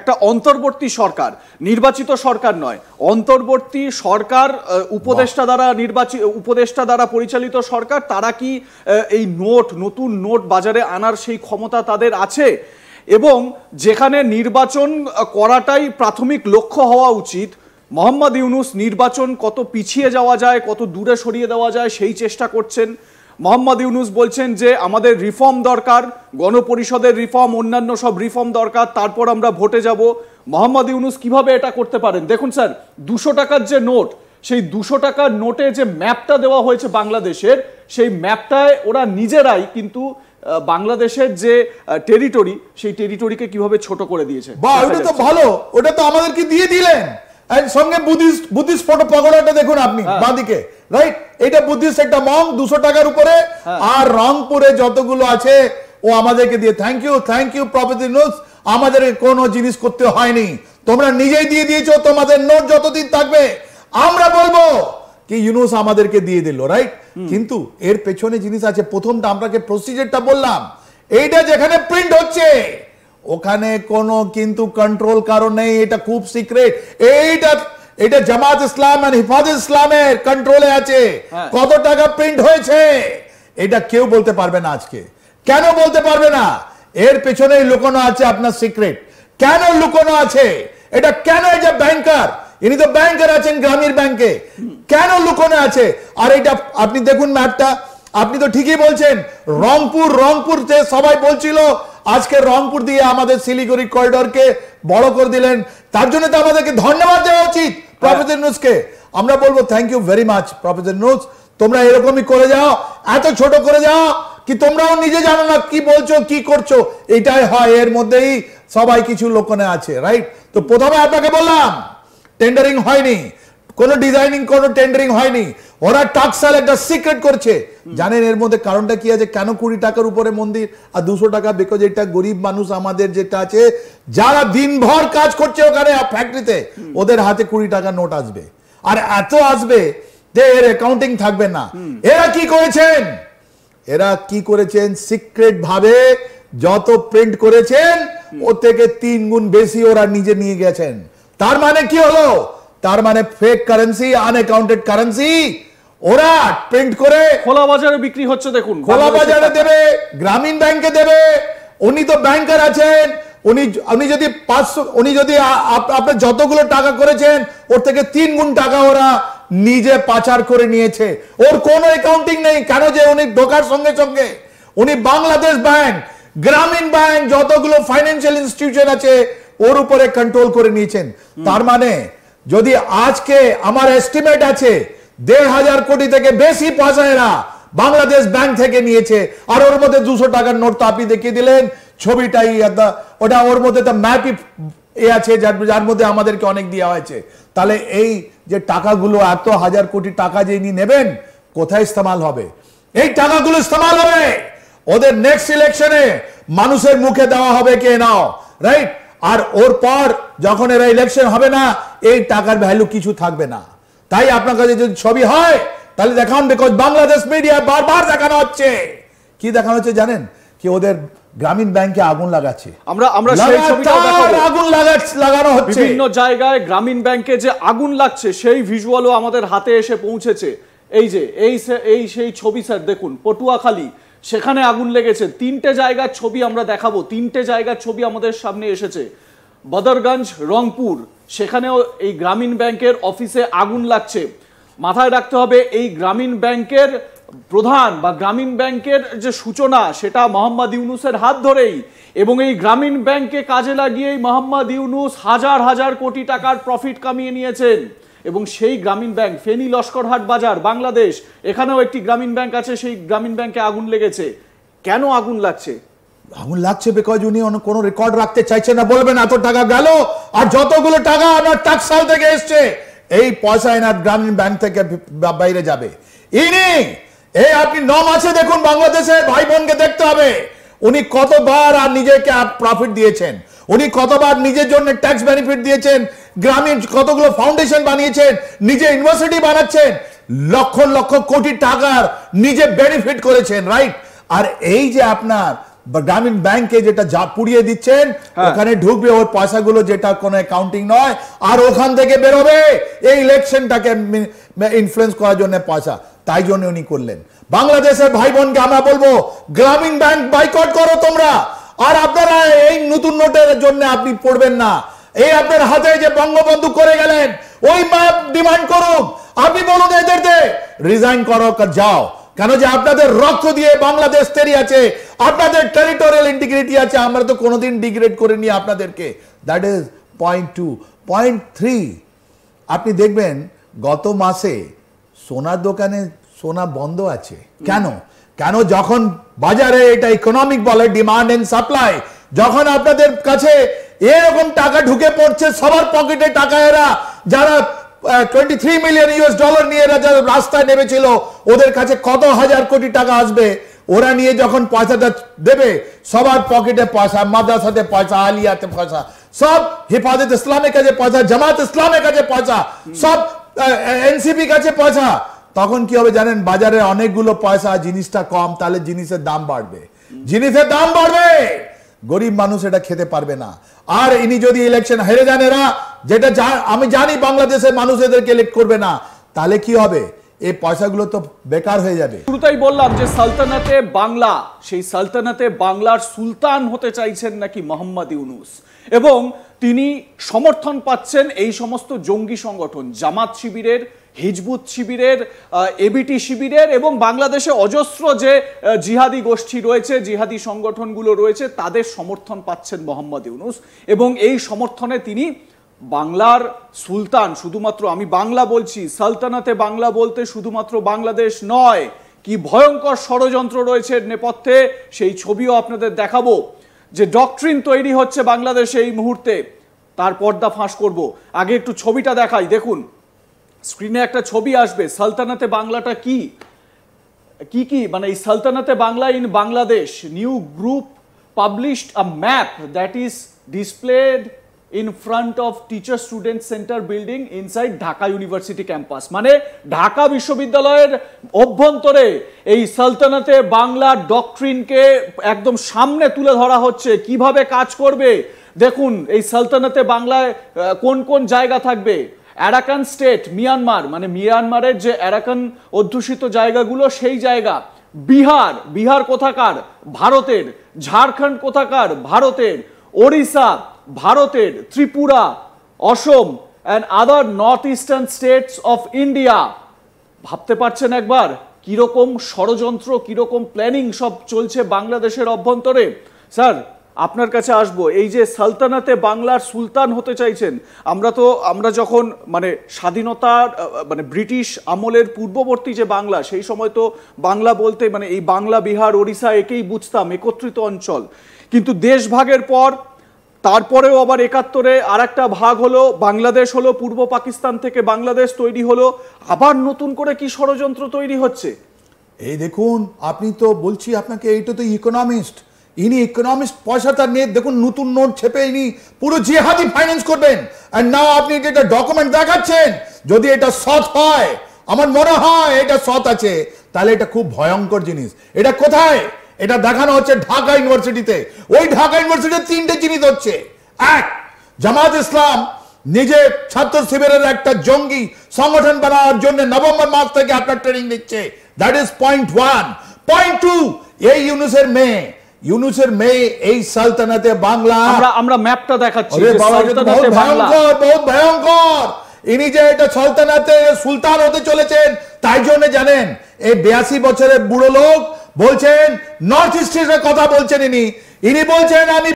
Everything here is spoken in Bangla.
একটা অন্তর্বর্তী সরকার, নির্বাচিত সরকার নয়, অন্তর্বর্তী সরকার, উপদেষ্টা দ্বারা পরিচালিত সরকার, তারা কি এই নতুন নোট বাজারে আনার সেই ক্ষমতা তাদের আছে? এবং যেখানে নির্বাচন করাটাই প্রাথমিক লক্ষ্য হওয়া উচিত, মোহাম্মদ ইউনূস নির্বাচন কত পিছিয়ে যাওয়া যায়, কত দূরে সরিয়ে দেওয়া যায় সেই চেষ্টা করছেন। মোহাম্মদ ইউনূস বলছেন যে আমাদের রিফর্ম দরকার, গণপরিষদের রিফর্ম, অন্যান্য সব রিফর্ম দরকার, তারপর আমরা ভোটে যাব। মোহাম্মদ ইউনূস কিভাবে এটা করতে পারেন? দেখুন স্যার, 200 টাকার যে নোট, সেই 200 টাকার নোটে যে ম্যাপটা দেওয়া হয়েছে বাংলাদেশের, সেই ম্যাপটায় ওরা নিজেরাই কিন্তু বাংলাদেশের যে টেরিটরি, সেই টেরিটরিকে কিভাবে ছোট করে দিয়েছে। ওটা তো ভালো, ওটা তো আমাদেরকে দিয়ে দিলেন। সঙ্গে বুদ্ধিস্ট ফটো পাগোড়াটা দেখুন আপনি বাঁদিকে, রাইট? এটা বুদ্ধিস্ট একটা মঙ্ক 200 টাকার উপরে, আর রংপুরে যতগুলো আছে ও আমাদেরকে দিয়ে। থ্যাংক ইউ প্রফেসর ইউনূস, আমাদের কোনো জিনিস করতে হয়নি, তোমরা নিজেই দিয়ে দিয়েছো। তোমাদের নোট যতদিন থাকবে আমরা বলবো কি ইউনূস আমাদেরকে দিয়ে দিল, রাইট? কিন্তু এর পেছনে জিনিস আছে। প্রথমটা আপনাকে প্রসিজারটা বললাম, এইটা যেখানে প্রিন্ট হচ্ছে ওখানে কোনো কিন্তু কন্ট্রোল কারণ নেই, এটা খুব সিক্রেট। এটা জামাত ইসলাম আর হিফাজত ইসলামের কন্ট্রোলে আছে। কত টাকা প্রিন্ট হয়েছে এটা কেউ বলতে পারবে না আজকে। কেন বলতে পারবে না? এর পেছনে লুকানো আছে আপনার সিক্রেট। কেন লুকানো আছে এটা? কেন? এই যে ব্যাংকার, ইনি তো ব্যাংকার আছেন গ্রামীণ ব্যাংকে, কেন লুকানো আছে? আর এটা আপনি দেখুন ম্যাপটা, আপনি তো ঠিকই বলছেন। রংপুর যে সবাই বলছিল, আজকে রংপুর দিয়ে আমাদের শিলিগুড়ি করিডোরকে বড় করে দিলেন, তার জন্য তো আমাদেরকে ধন্যবাদ দেওয়া উচিত প্রফেসর ইউনূসকে। আমরা বলবো thank you very much professor Yunus, তোমরা এরকমই করে যাও, এত ছোট করে যাও কি তোমরাও নিজে জানো না কি বলছো কি করছো। এটাই হয়, এর মধ্যেই সবাই কিছু লোকনে আছে, রাইট? তো প্রথমে আপনাকে বললাম টেন্ডারিং হয়নি, কোন ডিজাইনিং, কোন টেন্ডারিং হয়নি। ওরা টাকসাল একটা সিক্রেট করছে। জানেন এর মধ্যে কারণটা কি আছে? কেন 20 টাকার উপরে মন্দির আর 200 টাকা? বিকজ এটা গরিব মানুষ আমাদের যেটা আছে, যারা দিনভর কাজ করছে ওখানে ফ্যাক্টরিতে, ওদের হাতে 20 টাকার নোট আসবে, আর এত আসবে যে এর অ্যাকাউন্টিং থাকবে না। এরা কি করেছেন সিক্রেট ভাবে যত প্রিন্ট করেছেন ওর থেকে 3 গুণ বেশি ওরা নিজে নিয়ে গেছেন। তার মানে কি হলো? তার মানে ফেক কারেন্সি, আনঅ্যাকাউন্টেড কারেন্সি ওরা প্রিন্ট করে খোলা বাজারে বিক্রি হচ্ছে। দেখুন, খোলা বাজারে দেবে, গ্রামীণ ব্যাংকে দেবে। উনি তো ব্যাংকার আছেন, উনি যদি 500, উনি যদি আপনার যতগুলো টাকা করেছেন ওর থেকে 3 গুণ টাকা ওরা নিজে পাচার করে নিয়েছে। ওর কোনো অ্যাকাউন্টিং নেই। কেন? যে উনি ঢোকার সঙ্গে সঙ্গে উনি বাংলাদেশ ব্যাংক, গ্রামীণ ব্যাংক, যতগুলো ফাইন্যান্সিয়াল ইনস্টিটিউশন আছে ওর উপরে কন্ট্রোল করে নিয়েছেন। তার মানে যদি আজকে আমার এস্টিমেট আছে 1,500 কোটি থেকে বেশি পয়সা এরা বাংলাদেশ ব্যাংক থেকে নিয়েছে। আর ওর মধ্যে 200 টাকার নোট তো আপনি দেখিয়ে দিলেন, ছবিটাই ওটা, ওর মধ্যে তো ম্যাপই আছে যার মধ্যে আমাদেরকে অনেক দেওয়া হয়েছে। তাহলে এই যে টাকাগুলো, এত 1000 কোটি টাকা যে ইনি নেবেন, কোথায় ইস্তেমাল হবে? এই টাকাগুলো ইস্তেমাল হবে ওদের নেক্সট ইলেকশনে, মানুষের মুখে দেওয়া হবে কে নাও, রাইট? আর ওর পর যখন এরা ইলেকশন হবে না, এই টাকার ভ্যালু কিছু থাকবে না। তাই আপনার কাছে যদি ছবি হয় তাহলে দেখান, বিকজ বাংলাদেশ মিডিয়া বারবার দেখানো হচ্ছে। কি দেখানো হচ্ছে জানেন? কি ওদের গ্রামীণ ব্যাংকে আগুন লাগাচ্ছে। আমরা সেই ছবিটাও দেখাবো। আগুন লাগানো হচ্ছে বিভিন্ন জায়গায়, গ্রামীণ ব্যাংকে যে আগুন লাগছে সেই ভিজুয়ালও আমাদের হাতে এসে পৌঁছেছে। এই যে সেই ছবি স্যার দেখুন, পটুয়াখালী, সেখানে আগুন লেগেছে। 3টে জায়গার ছবি আমরা দেখাবো, 3টে জায়গার ছবি আমাদের সামনে এসেছে। বদরগঞ্জ, রংপুর, সেখানেও এই গ্রামীণ ব্যাংকের অফিসে আগুন লাগছে। মাথায় রাখতে হবে এই গ্রামীণ ব্যাংকের প্রধান বা গ্রামীণ ব্যাংকের যে সূচনা, সেটা মোহাম্মদ ইউনূসের হাত ধরেই, এবং এই গ্রামীণ ব্যাংকে কাজে লাগিয়েই মোহাম্মদ ইউনূস হাজার হাজার কোটি টাকার প্রফিট কামিয়ে নিয়েছেন। এবং সেই গ্রামীণ ব্যাংক ফেনী লস্করহাট বাজার, বাংলাদেশ, এখানেও একটি গ্রামীণ ব্যাংক আছে, সেই গ্রামীণ ব্যাংকে আগুন লেগেছে। কেন আগুন লাগছে? আগুন লাগছে বিকজ উনি কোনো রেকর্ড রাখতে চাইছেন না। বলবেন এত টাকা গেল, আর যতগুলো টাকা আমার ট্যাক্সাল থেকে এসছে এই পয়সা এনার গ্রামীণ ব্যাংক থেকে বাইরে যাবে। এই আপনি নম আছে দেখুন, বাংলাদেশের ভাই বোনকে দেখতে হবে উনি কতবার আর নিজেকে প্রফিট দিয়েছেন, উনি কতবার নিজের জন্য ট্যাক্স বেনিফিট দিয়েছেন, গ্রামীণ কতগুলো ফাউন্ডেশন বানিয়েছেন, নিজে ইউনিভার্সিটি বানাচ্ছেন, লক্ষ লক্ষ কোটি টাকার নিজে বেনিফিট করেছেন, রাইট? আর এই যে আপনার গ্রামীণ ব্যাংকে যেটা যা পুড়িয়ে দিচ্ছেন ওখানে ঢুকবে ওর পয়সাগুলো, যেটা কোনো অ্যাকাউন্টিং নয়, আর ওখান থেকে বেরোবে এই ইলেকশনটাকে ইনফ্লুয়েন্স করার জন্য পয়সা। তাই জন্য উনি করলেন। বাংলাদেশের ভাই বোনকে আমরা বলবো, গ্রামীণ ব্যাংক বাইকট করো তোমরা, আর আপনারা এই নতুন নোটের জন্য আপনি পড়বেন না। এই আপনার হাতে যে বঙ্গবন্ধু করে গেলেন ওই ম্যাপ ডিমান্ড করুন, আপনি বলুন এদেরকে রিজাইন করো, যাও। কেন যে আপনাদের রক্ত দিয়ে বাংলাদেশ তৈরি আছে, আপনাদের টেরিটোরিয়াল ইন্টিগ্রিটি আছে, আমরা তো কোনোদিন ডিগ্রেড করিনি আপনাদেরকে। That is point 2। পয়েন্ট 3, আপনি দেখবেন গত মাসে সোনার দোকানে সোনা বন্ধ আছে। কেন? কেন যখন বাজারে এটা ইকোনমিক বলে ডিমান্ড এন্ড সাপ্লাই, যখন আপনাদের কাছে এরকম টাকা ঢুকে পড়ছে সবার পকেটে টাকা, এরা যারা 23 মিলিয়ন ইউএস ডলার নিয়ে এরা যারা রাস্তায় নেমেছিল, ওদের কাছে কত হাজার কোটি টাকা আসবে, ওরা নিয়ে যখন পয়সাটা দেবে সবার পকেটে পয়সা, মাদ্রাসাতে পয়সা, আলিয়াতে পয়সা, সব হেফাজত ইসলামের কাছে পয়সা, জামাত ইসলামের কাছে পয়সা, সব এনসিপি কাছে পয়সা। তখন কি হবে জানেন? বাজারে অনেকগুলো পয়সা, জিনিসটা কম, তাহলে জিনিসের দাম বাড়বে, জিনিসের দাম বাড়বে, গরিব মানুষ এটা খেতে পারবে না। আর ইনি যদি ইলেকশন হেরে যান, এরা যেটা আমি জানি বাংলাদেশের মানুষ এদেরকে ইলেক্ট করবে না, তাহলে কি হবে? এই পয়সাগুলো তো বেকার হয়ে যাবে। শুরুতেই বললাম যে সালতানাতে বাংলা, সেই সালতানাতে বাংলার সুলতান হতে চাইছেন নাকি মোহাম্মদ ইউনূস, এবং তিনি সমর্থন পাচ্ছেন এই সমস্ত জঙ্গি সংগঠন, জামাত শিবিরের, হিজবুত শিবিরের, এবিটি শিবিরের, এবং বাংলাদেশে অজস্র যে জিহাদি গোষ্ঠী রয়েছে, জিহাদি সংগঠনগুলো রয়েছে, তাদের সমর্থন পাচ্ছেন মোহাম্মদ ইউনূস। এবং এই সমর্থনে তিনি বাংলার সুলতান, শুধুমাত্র আমি বাংলা বলছি, সালতানাতে বাংলা বলতে শুধুমাত্র বাংলাদেশ নয়, কি ভয়ঙ্কর ষড়যন্ত্র রয়েছে নেপথ্যে সেই ছবিও আপনাদের দেখাবো। যে ডক্ট্রিন তৈরি হচ্ছে বাংলাদেশে এই মুহূর্তে, তার পর্দা ফাঁস করব। আগে একটু ছবিটা দেখাই, দেখুন স্ক্রিনে একটা ছবি আসবে। সালতানাতে বাংলাটা কি কি মানে এই সালতানাতে Bangla in Bangladesh, new group published a map that is displayed in front of teacher student center building inside Dhaka university campus. মানে ঢাকা বিশ্ববিদ্যালয়ের অভ্যন্তরে এই সালতানাতে বাংলার ডক্ট্রিনকে একদম সামনে তুলে ধরা হচ্ছে, কিভাবে কাজ করবে। দেখুন এই সালতানাতে বাংলায় কোন কোন জায়গা থাকবে। অ্যারাকান স্টেট মিয়ানমার, মানে মিয়ানমারের যে অ্যারাকান অধ্যুষিত জায়গাগুলো সেই জায়গা। বিহার কোথাকার? ভারতের। ঝাড়খণ্ড কোথাকার? ভারতের। ওড়িশা ভারতের। Tripura, Assam and other north eastern states of India. ভাবতে পারছেন একবার কিরকম ষড়যন্ত্র, কিরকম প্ল্যানিং সব চলছে বাংলাদেশের অভ্যন্তরে। স্যার আপনার কাছে আসবো, এই যে সালতানাতে বাংলার সুলতান হতে চাইছেন, আমরা যখন মানে স্বাধীনতার মানে ব্রিটিশ আমলের পূর্ববর্তী যে বাংলা, সেই সময় তো বাংলা বলতে মানে এই বাংলা, বিহার, ওড়িশা একেই বুঝতাম, একত্রিত অঞ্চল। কিন্তু দেশ ভাগের পর, তারপরেও আবার 71-এ আর একটা ভাগ হলো, বাংলাদেশ হলো, পূর্ব পাকিস্তান থেকে বাংলাদেশ তৈরি হলো, আবার নতুন করে কি ষড়যন্ত্র তৈরি হচ্ছে। এই দেখুন, আপনি তো বলছি আপনাকে, এইটা তো ইকোনমিস্ট, ইনি ইকোনমিস্ট, পয়সাটা নিয়ে দেখুন নতুন নোট ছেপে ইনি পুরো জিহাদি ফাইন্যান্স করবেন। আর নাও আপনি যেটা ডকুমেন্ট দেখাচ্ছেন, যদি এটা সৎ হয়, আমার মনে হয় এটা সৎ আছে, তাহলে এটা খুব ভয়ঙ্কর জিনিস। এটা কোথায়? এটা দেখানো হচ্ছে ঢাকা ইউনিভার্সিটিতে। ওই ঢাকা ইউনিভার্সিটিতে 3টে জিনিস হচ্ছে। এক, জামাত ইসলাম নিজে ছাত্র শিবিরের একটা জঙ্গি সংগঠন বানানোর জন্য নভেম্বর মাস থেকে আপনার ট্রেনিং দিচ্ছে। That is point 1। পয়েন্ট 2, এই ইউনূসের মেয়ে এই সালতানাতে বাংলা, আমরা ম্যাপটা দেখাচ্ছি, বহুত ভয়ঙ্কর। ইনি যে এটা সালতানাতে সুলতান হতে চলেছেন, তাই জন্য জানেন এই 82 বছরের বুড়ো লোক বলছেন, নর্থ ইস্টের কথা বলছেন ইনি বলছেন আমি